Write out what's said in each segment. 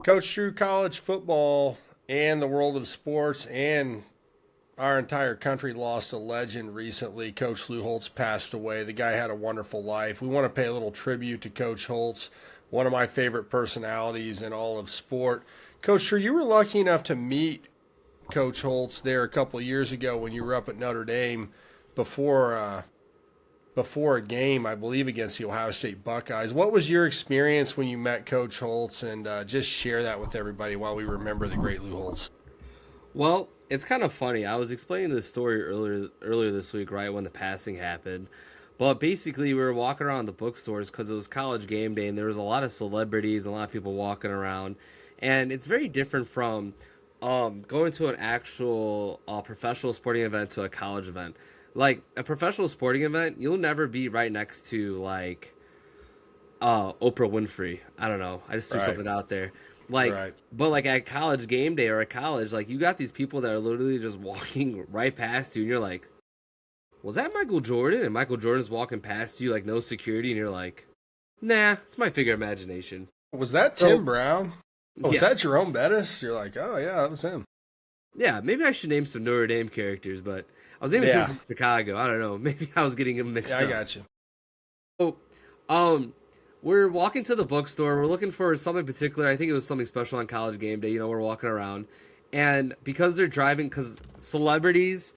Coach, through college football and the world of sports and our entire country lost a legend recently. Coach Lou Holtz passed away. The guy had a wonderful life. We want to pay a little tribute to Coach Holtz, one of my favorite personalities in all of sport. Coach, sure, you were lucky enough to meet Coach Holtz there a couple of years ago when you were up at Notre Dame before before a game, I believe, against the Ohio State Buckeyes. What was your experience when you met Coach Holtz? And just share that with everybody while we remember the great Lou Holtz. Well, it's kind of funny. I was explaining this story earlier this week, right when the passing happened. But basically, we were walking around the bookstores because it was college game day, and there was a lot of celebrities, a lot of people walking around, and it's very different from going to an actual professional sporting event to a college event. Like a professional sporting event, you'll never be right next to like Oprah Winfrey. I don't know. I just threw something out there. Like, Right. but like at college game day or at college, like you got these people that are literally just walking right past you, and you're like, "Was that Michael Jordan?" And Michael Jordan's walking past you like no security, and you're like, "Nah, it's my figure of imagination." Was that So, Tim Brown? Oh, was yeah, that Jerome Bettis? You're like, oh, yeah, that was him. yeah. Maybe I should name some Notre Dame characters, but I was naming people Yeah. from Chicago. I don't know. Maybe I was getting them mixed Yeah, I up. got you. So, um, we're walking to the bookstore. We're looking for something particular. I think it was something special on college game day. You know, we're walking around, and because they're driving, because celebrities,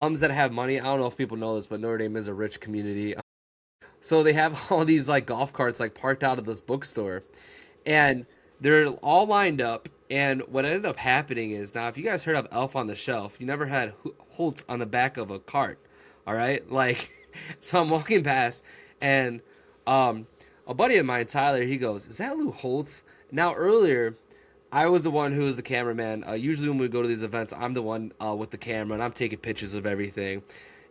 that have money. I don't know if people know this, but Notre Dame is a rich community. So they have all these like golf carts like parked out of this bookstore, and they're all lined up. And what ended up happening is, now if you guys heard of Elf on the Shelf, you never had Holtz on the back of a cart. All right, like so I'm walking past, and um, a buddy of mine, Tyler, he goes, "Is that Lou Holtz?" Now earlier, I was the one who was the cameraman. Usually when we go to these events, I'm the one with the camera, and I'm taking pictures of everything.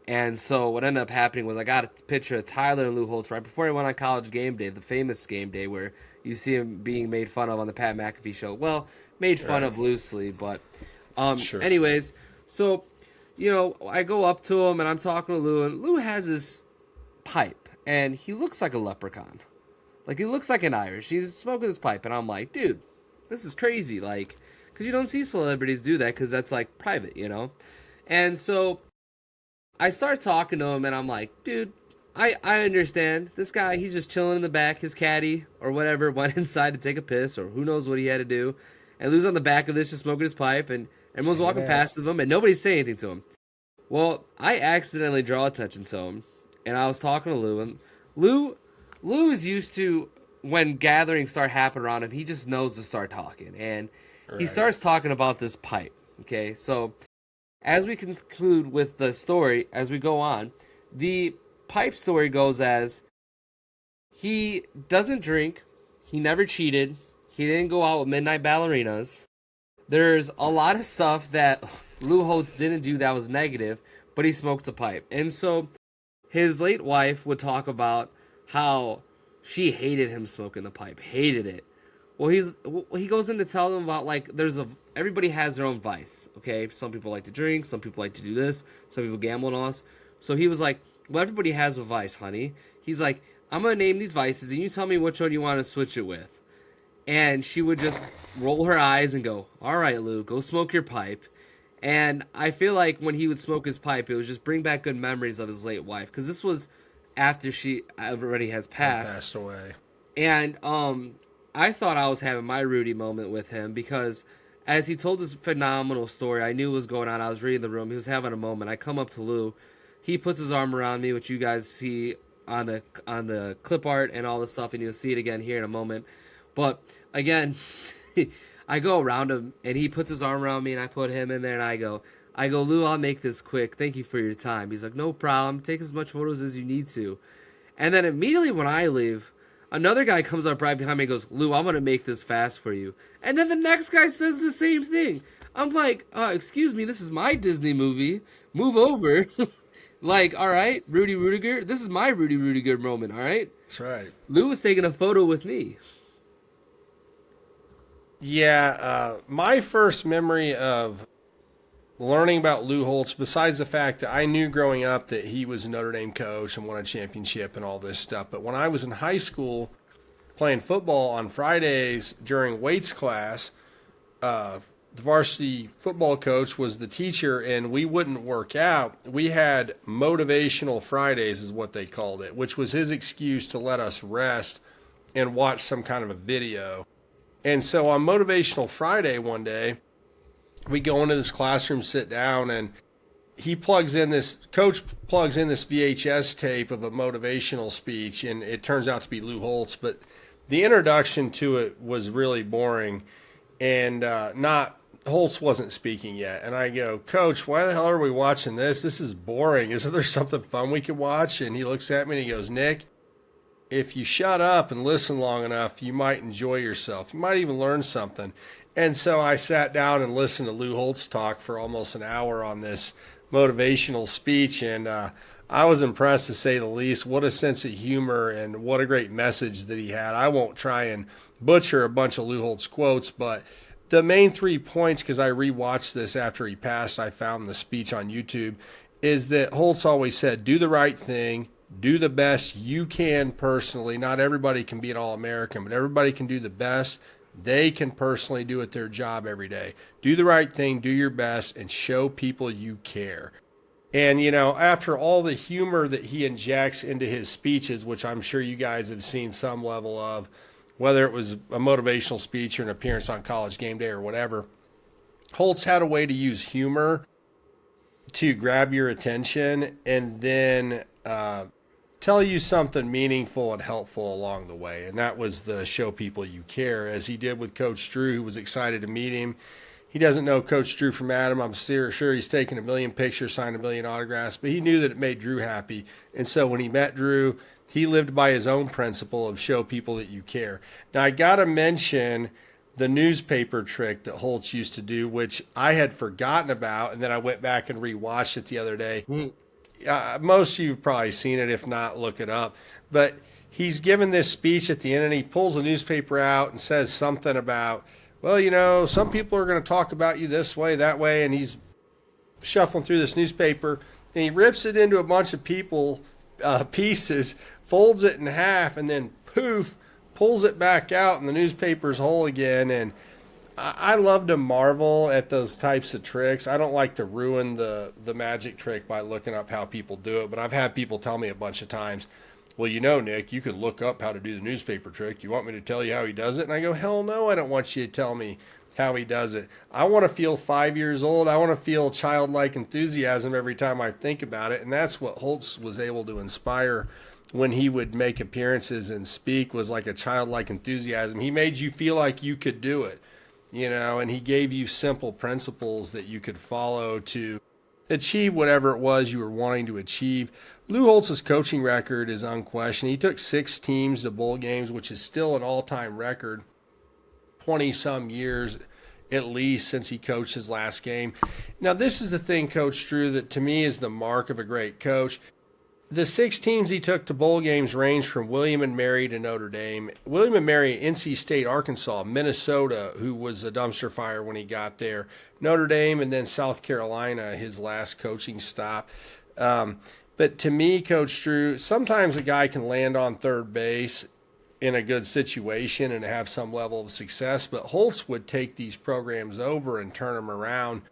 And so what ended up happening was I got a picture of Tyler and Lou Holtz right before he went on college game day, the famous game day where you see him being made fun of on the Pat McAfee show. Well, made fun Right. of loosely, but Sure. anyways, so I go up to him and I'm talking to Lou, and Lou has this pipe, and he looks like a leprechaun. Like he looks like an Irish. He's smoking his pipe, and I'm like, dude, this is crazy. Like, because you don't see celebrities do that because that's like private. And so I start talking to him, and I'm like, dude, I understand. This guy, he's just chilling in the back. His caddy or whatever went inside to take a piss, or who knows what he had to do. And Lou's on the back of this just smoking his pipe, and everyone's walking Yeah. past of him, and nobody's saying anything to him. Well, I accidentally draw attention to him, and I was talking to Lou, and Lou is used to when gatherings start happening around him, he just knows to start talking, and he Right. starts talking about this pipe. Okay, so as we conclude with the story, as we go on, the pipe story goes as he doesn't drink, he never cheated, he didn't go out with midnight ballerinas. There's a lot of stuff that Lou Holtz didn't do that was negative, but he smoked a pipe. And so his late wife would talk about how she hated him smoking the pipe, hated it. Well, he goes in to tell them about like everybody has their own vice, okay? Some people like to drink, some people like to do this, some people gamble and all this. So he was like, well, everybody has a vice, honey. He's like, I'm gonna name these vices, and you tell me which one you want to switch it with. And she would just roll her eyes and go, "All right, Lou, go smoke your pipe." And I feel like when he would smoke his pipe, it would just bring back good memories of his late wife, because this was after she already has Had passed. passed away. And I thought I was having my Rudy moment with him, because as he told this phenomenal story, I knew what was going on. I was reading the room. He was having a moment. I come up to Lou. He puts his arm around me, which you guys see on the clip art and all this stuff, and you'll see it again here in a moment. But again, I go around him, and he puts his arm around me, and I put him in there, and I go, Lou, I'll make this quick. Thank you for your time. He's like, no problem. Take as much photos as you need to. And then immediately when I leave, another guy comes up right behind me and goes, Lou, I'm going to make this fast for you. And then the next guy says the same thing. I'm like, excuse me, this is my Disney movie. Move over. Like, all right, Rudy Rudiger, this is my Rudy Rudiger moment, all right? That's right. Lou was taking a photo with me. Yeah, my first memory of learning about Lou Holtz, besides the fact that I knew growing up that he was a Notre Dame coach and won a championship and all this stuff, but when I was in high school playing football on Fridays during weights class. The varsity football coach was the teacher, and we wouldn't work out. We had Motivational Fridays is what they called it, which was his excuse to let us rest and watch some kind of a video. And so on Motivational Friday one day, we go into this classroom, sit down, and coach plugs in this VHS tape of a motivational speech, and it turns out to be Lou Holtz. But the introduction to it was really boring, and Holtz wasn't speaking yet. And I go, Coach, why the hell are we watching this? This is boring. Isn't there something fun we could watch? And he looks at me and he goes, Nick, if you shut up and listen long enough, you might enjoy yourself. You might even learn something. And so I sat down and listened to Lou Holtz talk for almost an hour on this motivational speech, and I was impressed, to say the least. What a sense of humor and what a great message that he had. I won't try and butcher a bunch of Lou Holtz quotes, but the main 3 points, because I rewatched this after he passed, I found the speech on YouTube, is that Holtz always said, do the right thing, do the best you can personally. Not everybody can be an All-American, but everybody can do the best they can personally do at their job every day. Do the right thing, do your best, and show people you care. And, after all the humor that he injects into his speeches, which I'm sure you guys have seen some level of, whether it was a motivational speech or an appearance on College Game Day or whatever, Holtz had a way to use humor to grab your attention and then tell you something meaningful and helpful along the way. And that was the show people you care, as he did with Coach Drew, who was excited to meet him. He doesn't know Coach Drew from Adam. I'm sure he's taken a million pictures, signed a million autographs, but he knew that it made Drew happy. And so when he met Drew, he lived by his own principle of show people that you care. Now, I got to mention the newspaper trick that Holtz used to do, which I had forgotten about, and then I went back and rewatched it the other day. Most of you have probably seen it. If not, look it up. But he's given this speech at the end, and he pulls a newspaper out and says something about, well, some people are going to talk about you this way, that way, and he's shuffling through this newspaper, and he rips it into a bunch of pieces, folds it in half, and then poof, pulls it back out, and the newspaper's whole again. And I love to marvel at those types of tricks. I don't like to ruin the magic trick by looking up how people do it, but I've had people tell me a bunch of times, well, Nick, you can look up how to do the newspaper trick. You want me to tell you how he does it? And I go, hell no, I don't want you to tell me how he does it. I want to feel 5 years old. I want to feel childlike enthusiasm every time I think about it. And that's what Holtz was able to inspire when he would make appearances and speak, was like a childlike enthusiasm. He made you feel like you could do it. And he gave you simple principles that you could follow to achieve whatever it was you were wanting to achieve. Lou Holtz's coaching record is unquestioned. He took 6 teams to bowl games, which is still an all-time record, 20-some years at least since he coached his last game. Now, this is the thing, Coach Drew, that to me is the mark of a great coach. The 6 teams he took to bowl games ranged from William and Mary to Notre Dame. William and Mary, NC State, Arkansas, Minnesota, who was a dumpster fire when he got there, Notre Dame, and then South Carolina, his last coaching stop. But to me, Coach Drew, sometimes a guy can land on third base in a good situation and have some level of success, but Holtz would take these programs over and turn them around.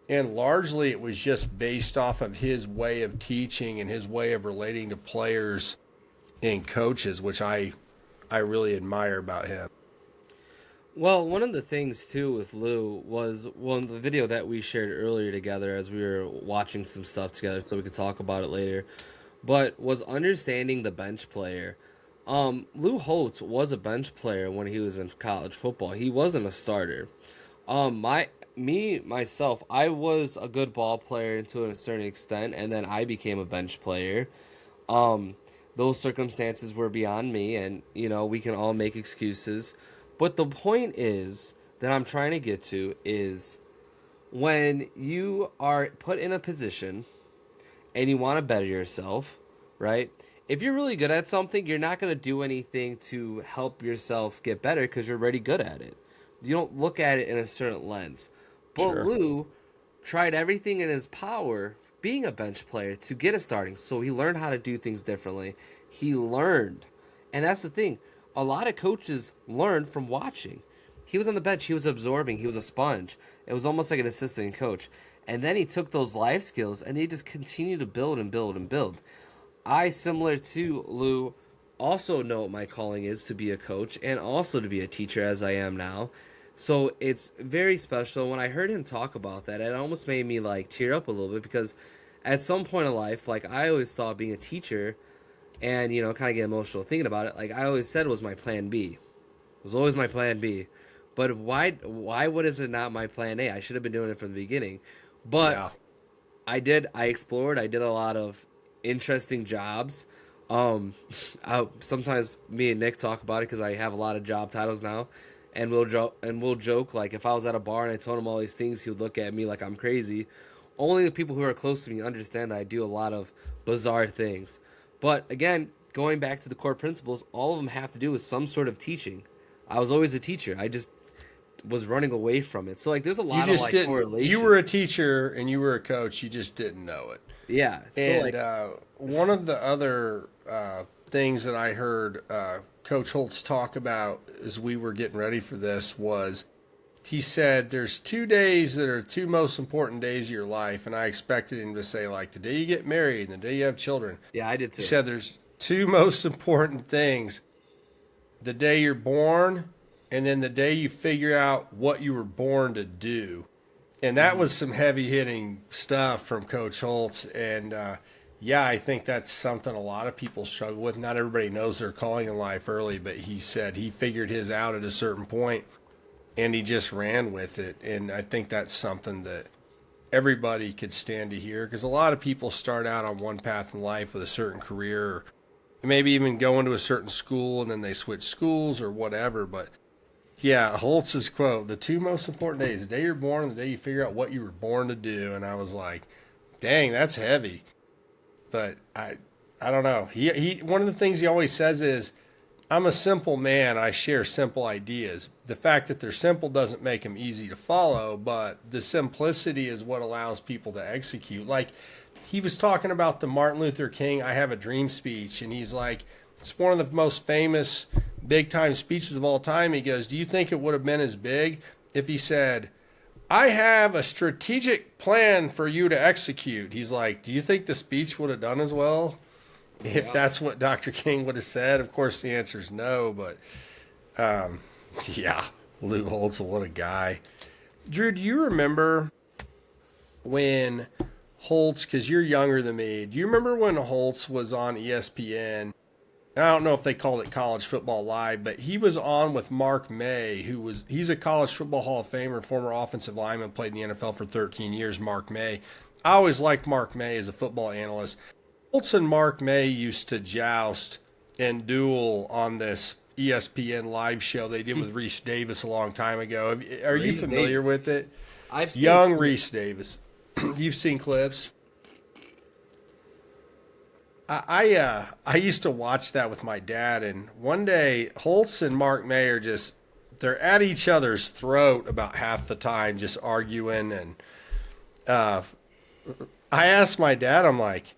And largely it was just based off of his way of teaching and his way of relating to players and coaches, which I really admire about him. Well, one of the things, too, with Lou was the video that we shared earlier together as we were watching some stuff together so we could talk about it later, but was understanding the bench player. Lou Holtz was a bench player when he was in college football. He wasn't a starter. Myself, I was a good ball player to a certain extent, and then I became a bench player. Those circumstances were beyond me, and, we can all make excuses. But the point is that I'm trying to get to is when you are put in a position and you want to better yourself, right? If you're really good at something, you're not going to do anything to help yourself get better because you're already good at it. You don't look at it in a certain lens. But sure. Lou tried everything in his power, being a bench player, to get a starting. So he learned how to do things differently. He learned. And that's the thing. a lot of coaches learn from watching. He was on the bench. He was absorbing. He was a sponge. It was almost like an assistant coach. And then he took those life skills and he just continued to build and build and build. I, similar to Lou, also know what my calling is to be a coach and also to be a teacher as I am now. So it's very special. When I heard him talk about that, it almost made me like tear up a little bit, because at some point in life, like, I always thought being a teacher and, you know, kind of get emotional thinking about it, like I always said it was my plan B. It was always my plan B. But why is it not my plan A? I should have been doing it from the beginning. But yeah. I explored, I did a lot of interesting jobs. Sometimes me and Nick talk about it because I have a lot of job titles now, and we'll joke like if I was at a bar and I told him all these things, he would look at me like I'm crazy. Only the people who are close to me understand that I do a lot of bizarre things. But again, going back to the core principles, all of them have to do with some sort of teaching. I was always a teacher. I just was running away from it. So like there's a lot of like correlation. You were a teacher and you were a coach, you just didn't know it. Yeah. So and one of the other things that I heard Coach Holtz talk about as we were getting ready for this was, he said there's 2 days that are 2 most important days of your life, and I expected him to say like the day you get married and the day you have children. Yeah, I did too. He said there's 2 most important things: the day you're born, and then the day you figure out what you were born to do. And that was some heavy-hitting stuff from Coach Holtz. And, yeah, I think that's something a lot of people struggle with. Not everybody knows their calling in life early, but he said he figured his out at a certain point, and he just ran with it. And I think that's something that everybody could stand to hear, because a lot of people start out on one path in life with a certain career, or maybe even go into a certain school, and then they switch schools or whatever, but yeah, Holtz's quote, the 2 most important days, the day you're born and the day you figure out what you were born to do. And I was like, dang, that's heavy. But I don't know. He one of the things he always says is, I'm a simple man. I share simple ideas. The fact that they're simple doesn't make them easy to follow, but the simplicity is what allows people to execute. Like, he was talking about the Martin Luther King I Have a Dream speech, and he's like, it's one of the most famous big-time speeches of all time. He goes, do you think it would have been as big if he said, I have a strategic plan for you to execute? He's like, do you think the speech would have done as well if that's what Dr. King would have said? Of course, the answer is no, but yeah, Lou Holtz, what a guy. Drew, do you remember when Holtz, because you're younger than me, do you remember when Holtz was on ESPN? I don't know if they called it College Football Live, but he was on with Mark May, he's a College Football Hall of Famer, former offensive lineman, played in the NFL for 13 years, Mark May. I always liked Mark May as a football analyst. Holtz and Mark May used to joust and duel on this ESPN live show they did with Reese Davis a long time ago. Are you familiar with it? I've seen Young Reese Davis. You've seen clips? I used to watch that with my dad, and one day Holtz and Mark May are they're at each other's throat about half the time, just arguing. And I asked my dad, I'm like,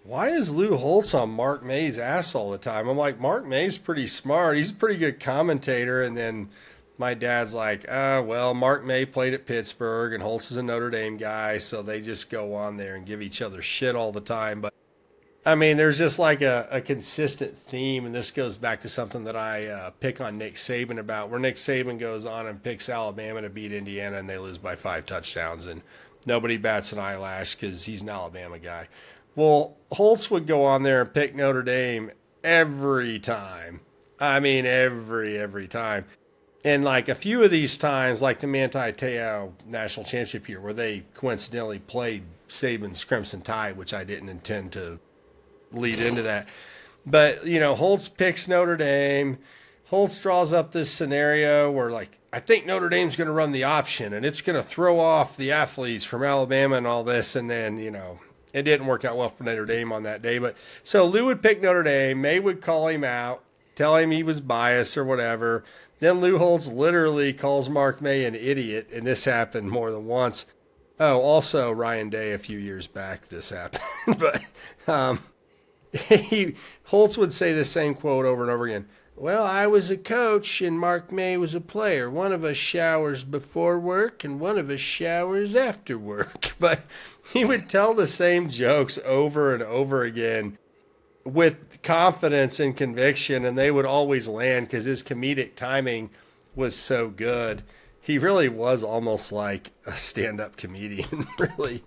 why is Lou Holtz on Mark May's ass all the time? I'm like, Mark May's pretty smart. He's a pretty good commentator. And then my dad's like, well, Mark May played at Pittsburgh and Holtz is a Notre Dame guy, so they just go on there and give each other shit all the time. But I mean, there's just like a consistent theme, and this goes back to something that I pick on Nick Saban about, where Nick Saban goes on and picks Alabama to beat Indiana, and they lose by 5 touchdowns, and nobody bats an eyelash because he's an Alabama guy. Well, Holtz would go on there and pick Notre Dame every time. I mean, every time. And like a few of these times, like the Manti Te'o National Championship year, where they coincidentally played Saban's Crimson Tide, which I didn't intend to lead into that. But, you know, Holtz picks Notre Dame. Holtz draws up this scenario where, like, I think Notre Dame's going to run the option, and it's going to throw off the athletes from Alabama and all this. And then, you know, it didn't work out well for Notre Dame on that day. But so Lou would pick Notre Dame. May would call him out, tell him he was biased or whatever. Then Lou Holtz literally calls Mark May an idiot, and this happened more than once. Oh, also Ryan Day a few years back, this happened. But Holtz would say the same quote over and over again. Well, I was a coach and Mark May was a player. One of us showers before work and one of us showers after work. But he would tell the same jokes over and over again with confidence and conviction, and they would always land because his comedic timing was so good. He really was almost like a stand-up comedian, really.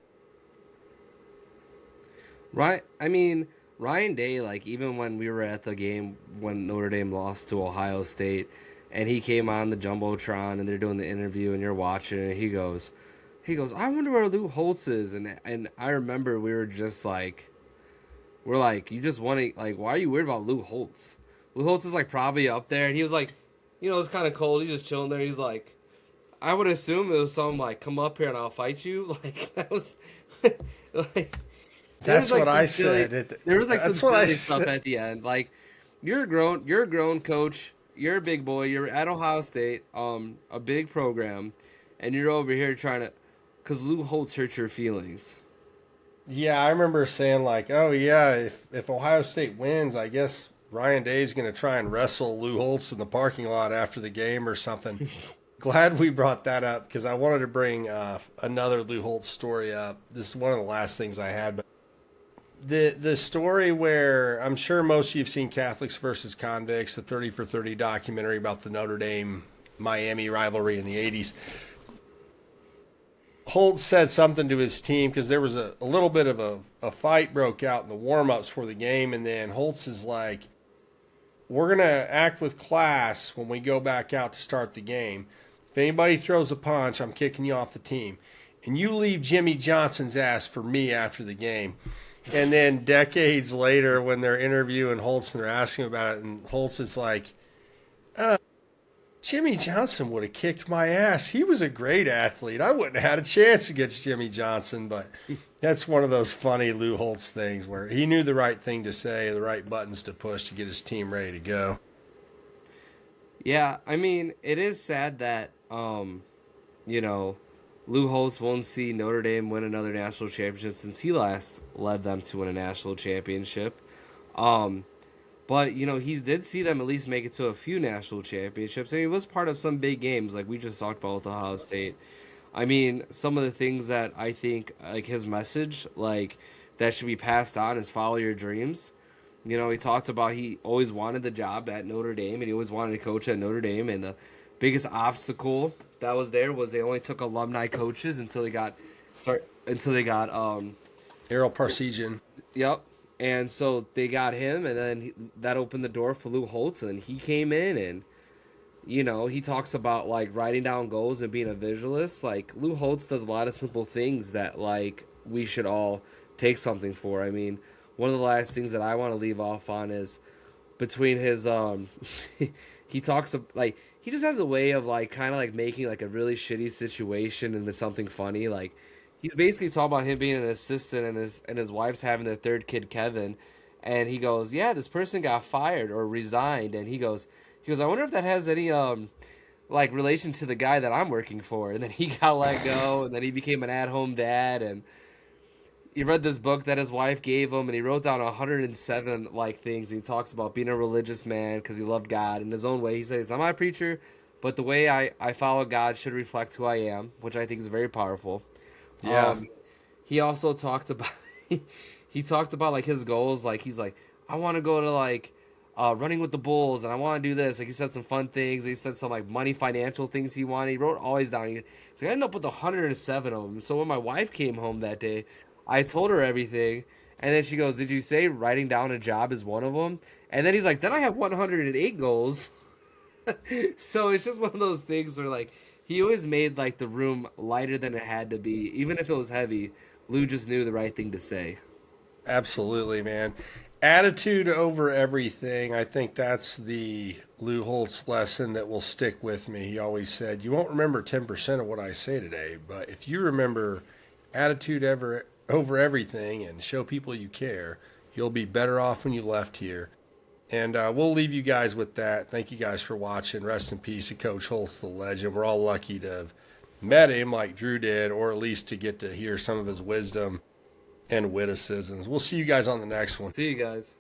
Right. I mean, Ryan Day, like, even when we were at the game when Notre Dame lost to Ohio State, and he came on the Jumbotron and they're doing the interview and you're watching and he goes, I wonder where Lou Holtz is. And I remember we were just like, we're like, you just want to, like, why are you worried about Lou Holtz? Lou Holtz is, like, probably up there. And he was like, it's kind of cold. He's just chilling there. He's like, I would assume it was something like, come up here and I'll fight you. Like, that was, like, That's like what I silly, said. There was like some That's what I silly stuff said. at the end. Like, you're a grown coach. You're a big boy. You're at Ohio State, a big program, and you're over here trying to, because Lou Holtz hurt your feelings. Yeah, I remember saying like, "Oh yeah, if Ohio State wins, I guess Ryan Day's going to try and wrestle Lou Holtz in the parking lot after the game or something." Glad we brought that up because I wanted to bring another Lou Holtz story up. This is one of the last things I had, but the story where I'm sure most of you've seen Catholics versus Convicts, the 30 for 30 documentary about the Notre Dame Miami rivalry in the 80s. Holtz said something to his team because there was a little bit of a fight broke out in the warm-ups for the game, and then Holtz is like, we're going to act with class when we go back out to start the game. If anybody throws a punch, I'm kicking you off the team. And you leave Jimmy Johnson's ass for me after the game. And then decades later, when they're interviewing Holtz and they're asking about it, and Holtz is like, Jimmy Johnson would have kicked my ass. He was a great athlete. I wouldn't have had a chance against Jimmy Johnson. But that's one of those funny Lou Holtz things where he knew the right thing to say, the right buttons to push to get his team ready to go. Yeah, I mean, it is sad that, Lou Holtz won't see Notre Dame win another national championship since he last led them to win a national championship. But, he did see them at least make it to a few national championships, and he was part of some big games like we just talked about with Ohio State. I mean, some of the things that I think, like his message, like, that should be passed on is follow your dreams. He talked about he always wanted the job at Notre Dame, and he always wanted to coach at Notre Dame, and the biggest obstacle that was there was they only took alumni coaches until they got Errol Parsegian. Yep. And so they got him, and then that opened the door for Lou Holtz, and he came in, and he talks about like writing down goals and being a visualist. Like Lou Holtz does a lot of simple things that like we should all take something for. I mean, one of the last things that I want to leave off on is between his he talks like he just has a way of like kind of like making like a really shitty situation into something funny. Like he's basically talking about him being an assistant and his wife's having their third kid, Kevin, and he goes, yeah, this person got fired or resigned, and he goes, I wonder if that has any like relation to the guy that I'm working for. And then he got let go, and then he became an at-home dad, and he read this book that his wife gave him, and he wrote down 107 like things. And he talks about being a religious man because he loved God in his own way. He says, I'm not a preacher, but the way I follow God should reflect who I am, which I think is very powerful. Yeah. He also talked about he talked about like his goals. Like he's like, I want to go to like running with the Bulls, and I want to do this. Like he said some fun things. He said some like money, financial things he wanted. He wrote all these down. He's like, I ended up with 107 of them. So when my wife came home that day, I told her everything, and then she goes, did you say writing down a job is one of them? And then he's like, then I have 108 goals. So it's just one of those things where like he always made like the room lighter than it had to be. Even if it was heavy, Lou just knew the right thing to say. Absolutely, man. Attitude over everything. I think that's the Lou Holtz lesson that will stick with me. He always said, you won't remember 10% of what I say today, but if you remember attitude over everything and show people you care, you'll be better off when you left here. And we'll leave you guys with that. Thank you guys for watching. Rest in peace to Coach Holtz, the legend. We're all lucky to have met him like Drew did, or at least to get to hear some of his wisdom and witticisms. We'll see you guys on the next one. See you guys.